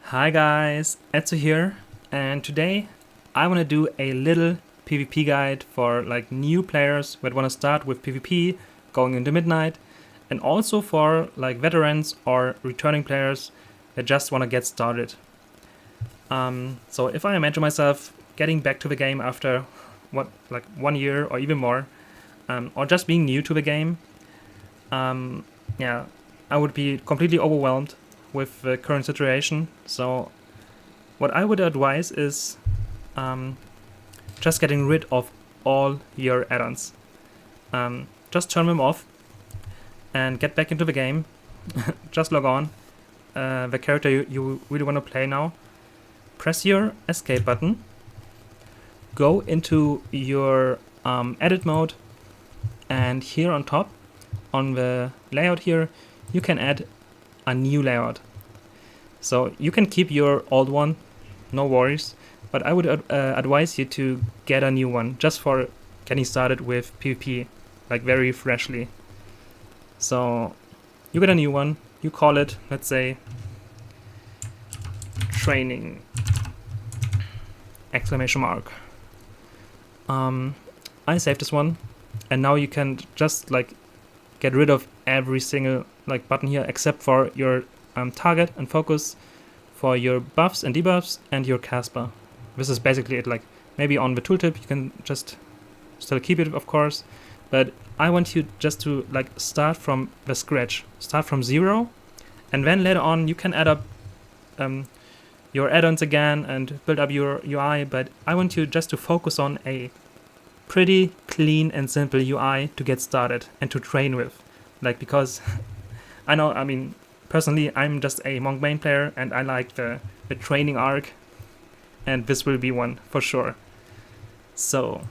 Hi guys, Etsu here, and today I want to do a little PvP guide for like new players that want to start with PvP going into midnight, and also for like veterans or returning players that just want to get started. So if I imagine myself getting back to the game after like 1 year or even more, or just being new to the game, yeah, I would be completely overwhelmed with the current situation. So what I would advise is just getting rid of all your add-ons. Just turn them off and get back into the game. Just log on the character you really want to play now. Press your escape button. Go into your edit mode, and here on top on the layout here you can add a new layout. So you can keep your old one, no worries, but I would advise you to get a new one just for getting started with PvP, like very freshly. So you get a new one, you call it, let's say, training, exclamation mark. I saved this one, and now you can just like get rid of every single like button here except for your target and focus, for your buffs and debuffs, and your cast bar. This is basically it. Like maybe on the tooltip you can just still keep it, of course, but I want you just to like start from the scratch, start from 0, and then later on you can add up your add-ons again and build up your UI, but I want you just to focus on a pretty clean and simple UI to get started and to train with. Like, because I mean, personally, I'm just a monk main player and I like the training arc, and this will be one for sure. So,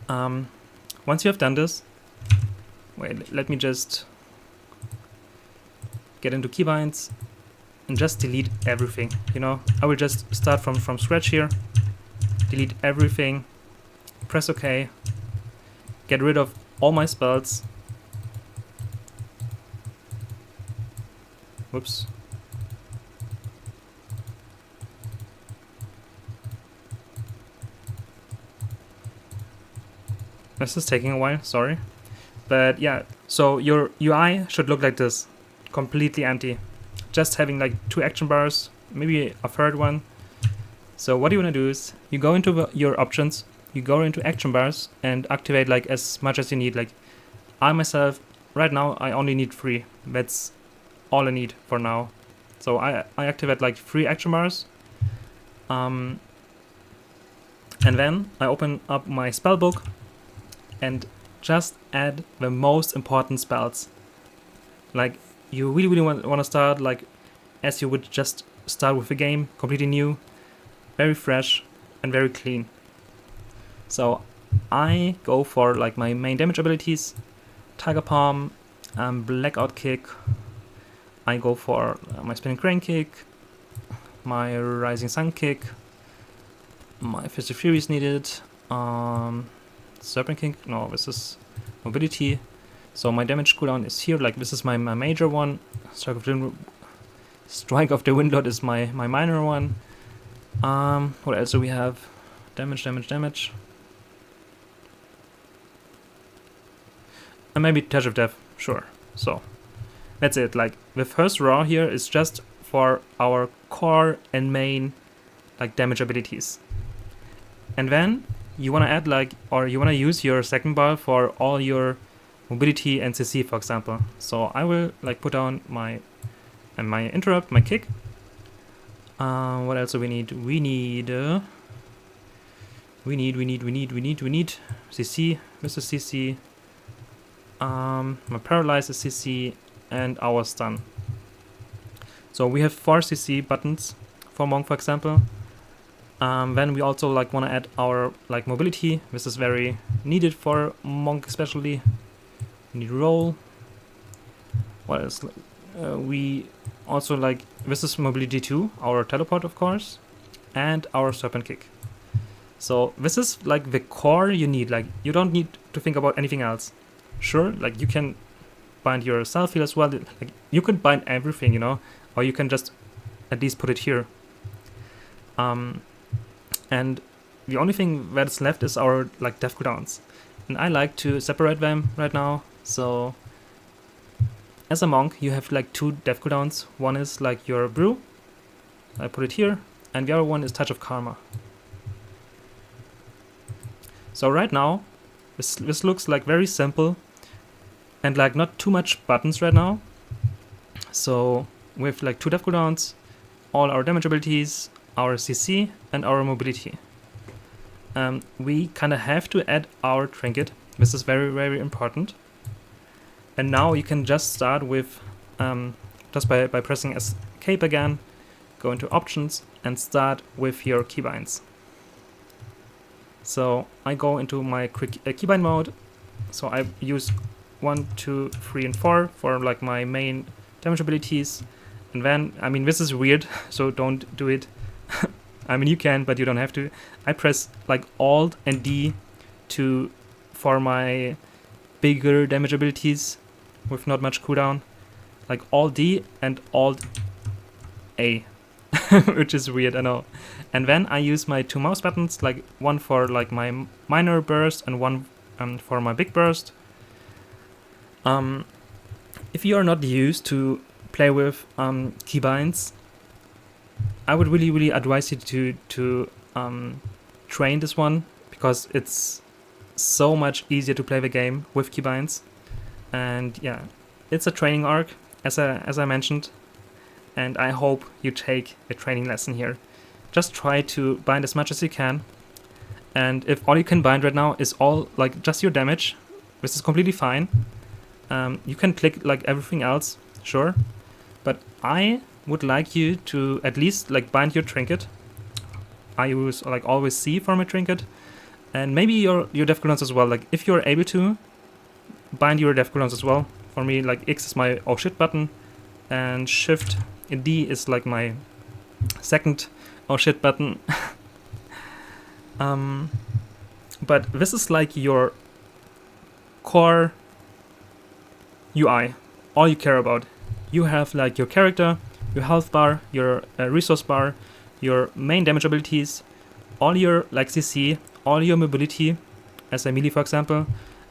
once you have done this, wait, let me just get into Keybinds and just delete everything, you know? I will just start from scratch here, delete everything, press OK, get rid of all my spells. Whoops. This is taking a while, sorry. But yeah, so your UI should look like this, completely empty. Just having like 2 action bars, maybe a third one. So what you want to do is you go into your options, you go into action bars and activate like as much as you need. Like I myself, right now I only need 3. That's all I need for now. So I activate like 3 action bars. And then I open up my spell book and just add the most important spells. Like you really want to start like as you would just start with the game, completely new, very fresh and very clean. So I go for like my main damage abilities, Tiger Palm, Blackout Kick. I go for my Spinning Crane Kick, my Rising Sun Kick, my Fist of Fury is needed, Serpent Kick, no, this is Mobility. So my damage cooldown is here, like this is my major one, Strike of the Windlord is my minor one. What else do we have? Damage. And maybe Touch of Death, sure. So that's it. Like the first row here is just for our core and main like damage abilities. And then you want to add like, or you want to use your second bar for all your mobility and CC, for example. So I will like put down my interrupt, my kick. What else do we need? We need CC. This is CC. My Paralysis CC and our stun. So we have 4 CC buttons for Monk, for example. Then we also like want to add our like mobility. This is very needed for Monk especially. We need roll. What else? We also like, this is mobility 2, our teleport of course, and our serpent kick. So this is like the core you need. Like you don't need to think about anything else. Sure, like you can bind your self heal as well. Like you can bind everything, you know, or you can just at least put it here. And the only thing that is left is our like death cooldowns, and I like to separate them right now. So as a monk, you have like 2 death cooldowns. One is like your brew, I put it here, and the other one is touch of karma. So right now, this looks like very simple, and like not too much buttons right now. So with like 2 death cooldowns, all our damage abilities, our CC, and our mobility. We kind of have to add our trinket. This is very, very important. And now you can just start with, just by pressing escape again, go into options and start with your keybinds. So I go into my quick keybind mode. So I use 1, 2, 3, and 4 for like my main damage abilities. And then, I mean, this is weird, so don't do it. I mean, you can, but you don't have to. I press like Alt and D for my bigger damage abilities with not much cooldown. Like Alt D and Alt A, which is weird, I know. And then I use my 2 mouse buttons, like one for like my minor burst and one for my big burst. If you are not used to play with keybinds, I would really, really advise you to train this one, because it's so much easier to play the game with keybinds. And yeah, it's a training arc, as I mentioned, and I hope you take a training lesson here. Just try to bind as much as you can, and if all you can bind right now is all like just your damage, this is completely fine. You can click like everything else, sure, but I would like you to at least like bind your trinket. I use like always C for my trinket, and maybe your death cooldowns as well. Like if you're able to, bind your death cooldowns as well. For me, like X is my oh shit button, and Shift and D is like my second oh shit button. But this is like your core UI, all you care about. You have like your character, your health bar, your resource bar, your main damage abilities, all your like CC, all your mobility, as a melee for example,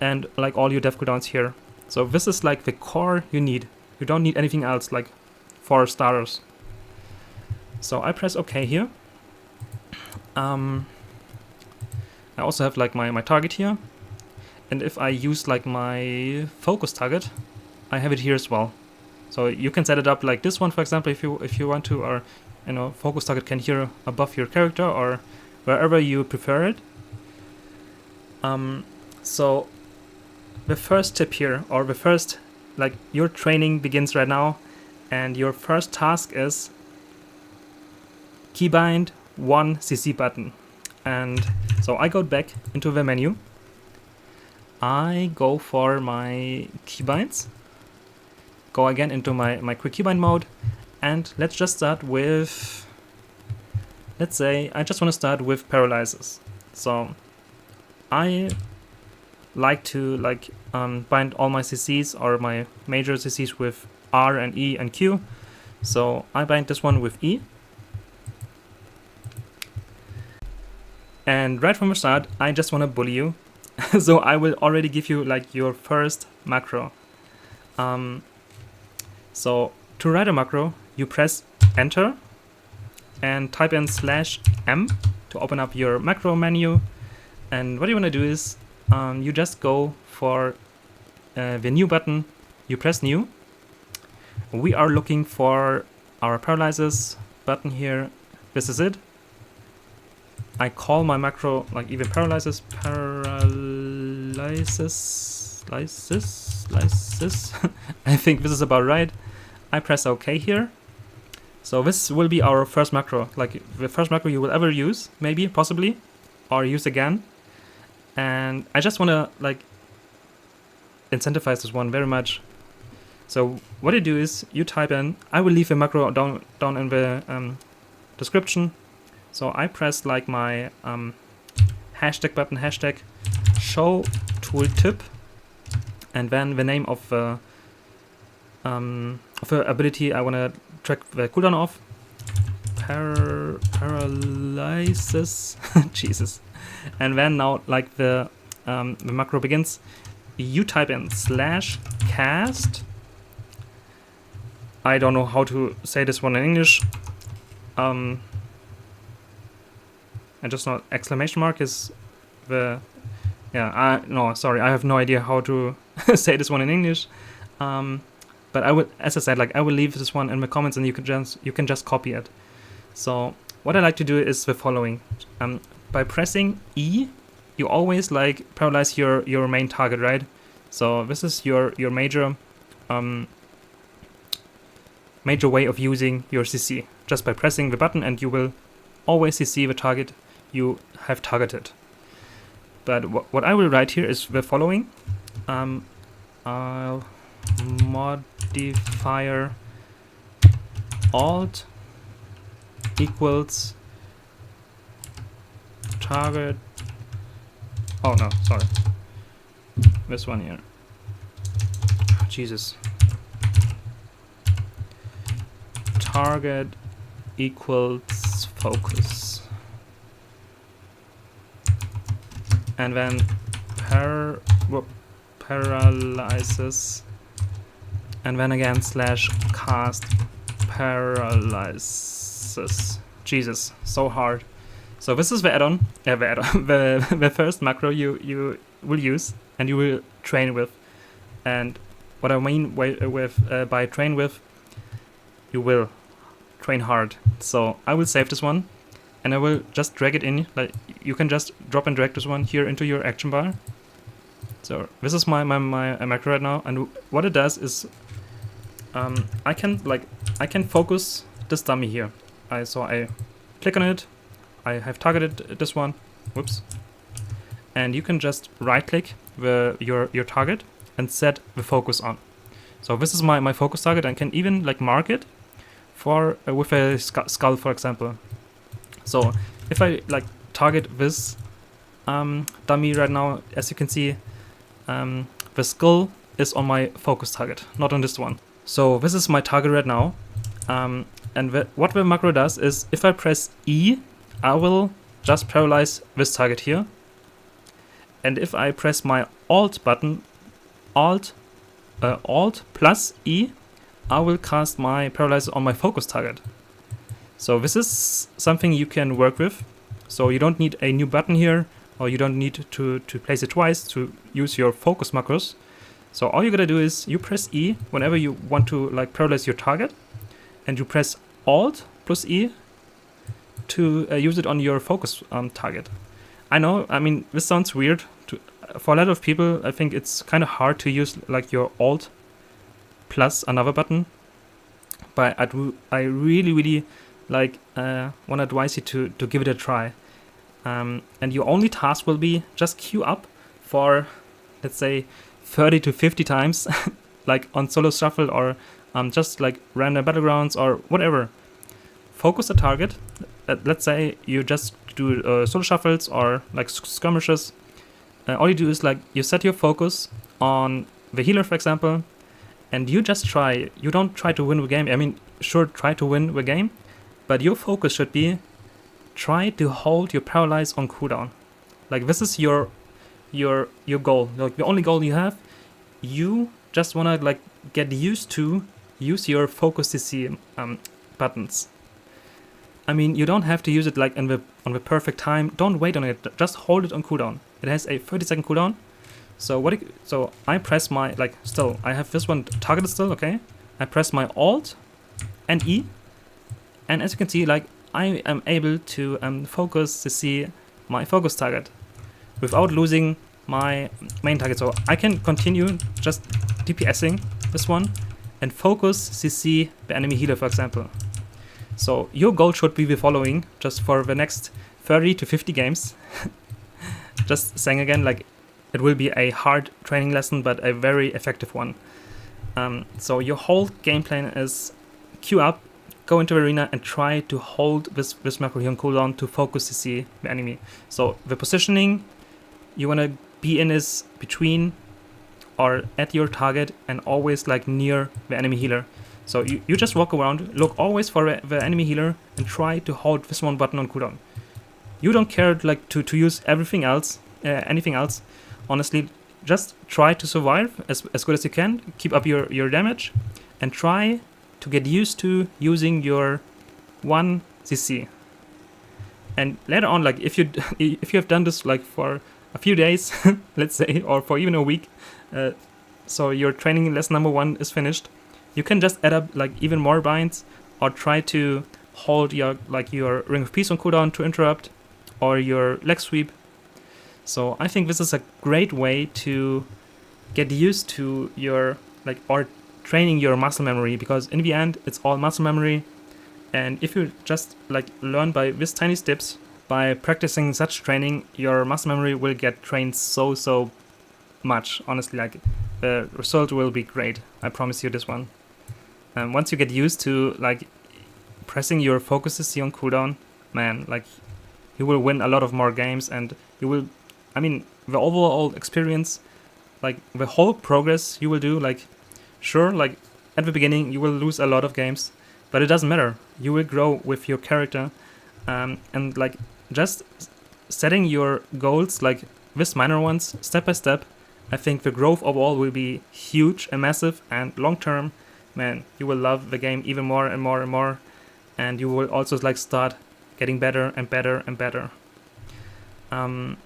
and like all your death cooldowns here. So this is like the core you need. You don't need anything else like for starters. So I press OK here. I also have like my target here, and if I use like my focus target, I have it here as well. So you can set it up like this one, for example, if you want to, or you know, focus target can here above your character or wherever you prefer it. So the first tip here, or the first, like your training begins right now, and your first task is keybind 1 CC button. And so I go back into the menu. I go for my keybinds. Go again into my quick keybind mode, and let's just start with, let's say I just want to start with Paralysis. So I like to like bind all my CCs or my major CCs with R and E and Q. So I bind this one with E. And right from the start, I just want to bully you. So I will already give you like your first macro. So to write a macro, you press enter and type in /m to open up your macro menu. And what you want to do is you just go for the new button, you press new. We are looking for our Paralysis button here. This is it. I call my macro like even Paralysis. I think this is about right. I press OK here. So this will be our first macro, like the first macro you will ever use, maybe, possibly, or use again. And I just want to like incentivize this one very much. So what you do is you type in, I will leave the macro down in the description. So I press like my hashtag button, hashtag show tooltip, and then the name of the ability I want to track the cooldown of. paralysis. Jesus. And then now, like the macro begins, you type in /cast. I don't know how to say this one in English. I just know exclamation mark is the, yeah, no, sorry, I have no idea how to say this one in English. But I would, as I said, like I will leave this one in the comments, and you can just copy it. So what I like to do is the following. By pressing E, you always like paralyze your main target, right? So this is your major major way of using your CC. Just by pressing the button, and you will always CC the target you have targeted. But what I will write here is the following. I'll modifier alt equals target. Oh no, sorry. This one here. Oh, Jesus. Target equals focus. And then paralysis. And then again /cast paralysis. Jesus, so hard. So this is the add-on, the first macro you will use and you will train with. And what I mean by train with, you will train hard. So I will save this one, and I will just drag it in. Like you can just drop and drag this one here into your action bar. So this is my macro right now, and what it does is I can focus this dummy here. So I click on it. I have targeted this one. Whoops. And you can just right click your target and set the focus on. So this is my focus target. I can even like mark it for with a skull, for example. So if I like target this dummy right now, as you can see, the skull is on my focus target, not on this one. So this is my target right now. And what the macro does is, if I press E, I will just paralyze this target here. And if I press my Alt button, Alt plus E, I will cast my paralysis on my focus target. So this is something you can work with. So you don't need a new button here, or you don't need to place it twice to use your focus macros. So all you gotta do is you press E whenever you want to like paralyze your target, and you press Alt plus E to use it on your focus target. I know, I mean, this sounds weird. For a lot of people, I think it's kind of hard to use like your Alt plus another button. But I really like want to advise you to give it a try. And your only task will be just queue up for, let's say, 30 to 50 times, like on solo shuffle or just like random battlegrounds or whatever. Focus a target. Let's say you just do solo shuffles or like skirmishes. All you do is like you set your focus on the healer, for example, and you just try. You don't try to win the game. I mean, sure, try to win the game, but your focus should be try to hold your paralyze on cooldown. Like this is your goal. Like the only goal you have. You just wanna like get used to use your focus CC buttons. I mean, you don't have to use it like on the perfect time. Don't wait on it. Just hold it on cooldown. It has a 30-second cooldown. So so I press my I have this one targeted still. Okay, I press my Alt and E, and as you can see, like I am able to focus to see my focus target without losing my main target. So I can continue just DPSing this one and focus CC the enemy healer, for example. So your goal should be the following, just for the next 30 to 50 games. Just saying again, like it will be a hard training lesson, but a very effective one. So your whole game plan is queue up, go into the arena and try to hold this macro here on cooldown to focus to see the enemy. So the positioning you want to be in is between or at your target and always like near the enemy healer. So you just walk around, look always for the enemy healer, and try to hold this one button on cooldown. You don't care like to use everything else, anything else. Honestly, just try to survive as good as you can. Keep up your damage, and try to get used to using your 1 CC. And later on, like if you have done this like for a few days, let's say, or for even a week, so your training lesson number 1 is finished, you can just add up like even more binds, or try to hold your Ring of Peace on cooldown to interrupt, or your leg sweep. So I think this is a great way to get used to your or training your muscle memory, because in the end it's all muscle memory. And if you just learn by these tiny steps, by practicing such training, your muscle memory will get trained so much. Honestly, the result will be great. I promise you this one. And once you get used to pressing your focuses on cooldown, man, you will win a lot of more games, and you will, the overall experience, the whole progress you will do, sure, at the beginning you will lose a lot of games, but it doesn't matter. You will grow with your character, and just setting your goals, these minor ones, step by step. I think the growth overall will be huge and massive, and long term, man, you will love the game even more and more and more, and you will also start getting better and better and better. I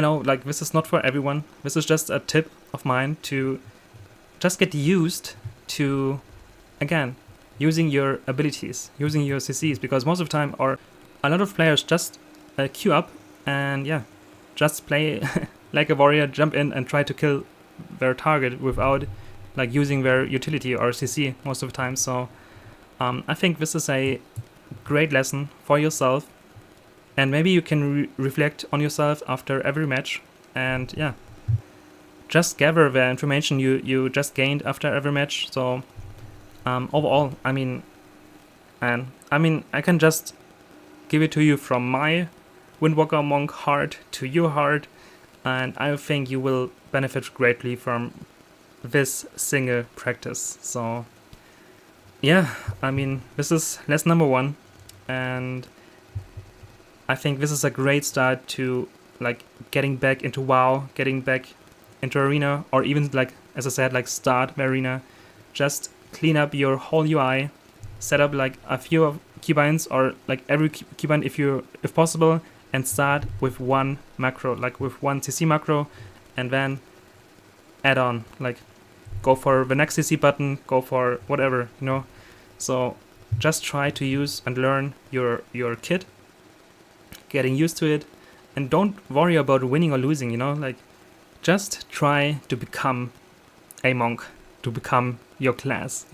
know this is not for everyone. This is just a tip of mine to just get used to, again, using your abilities, using your CCs, because most of the time, or a lot of players just queue up and just play like a warrior, jump in and try to kill their target without using their utility or CC most of the time. So I think this is a great lesson for yourself, and maybe you can reflect on yourself after every match, and just gather the information you just gained after every match. So overall, I can just give it to you from my Windwalker Monk heart to your heart, and I think you will benefit greatly from this single practice. So this is lesson number 1, and I think this is a great start to getting back into WoW, getting back into Arena, or even as I said, start the Arena. Just clean up your whole UI, set up a few of keybinds, or every keybind if possible, and start with 1 macro, with 1 CC macro, and then add on, go for the next CC button, go for whatever, So just try to use and learn your kit, getting used to it, and don't worry about winning or losing, just try to become a monk, to become your class,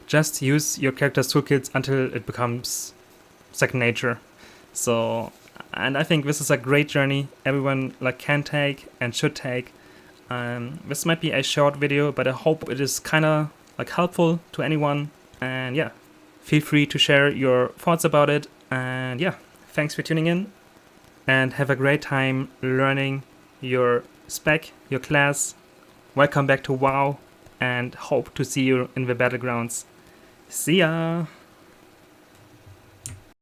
Just use your character's toolkits until it becomes second nature. So, and I think this is a great journey everyone can take and should take. This might be a short video, but I hope it is kind of helpful to anyone. And feel free to share your thoughts about it. And thanks for tuning in, and have a great time learning your spec, your class. Welcome back to WoW, and hope to see you in the battlegrounds. See ya!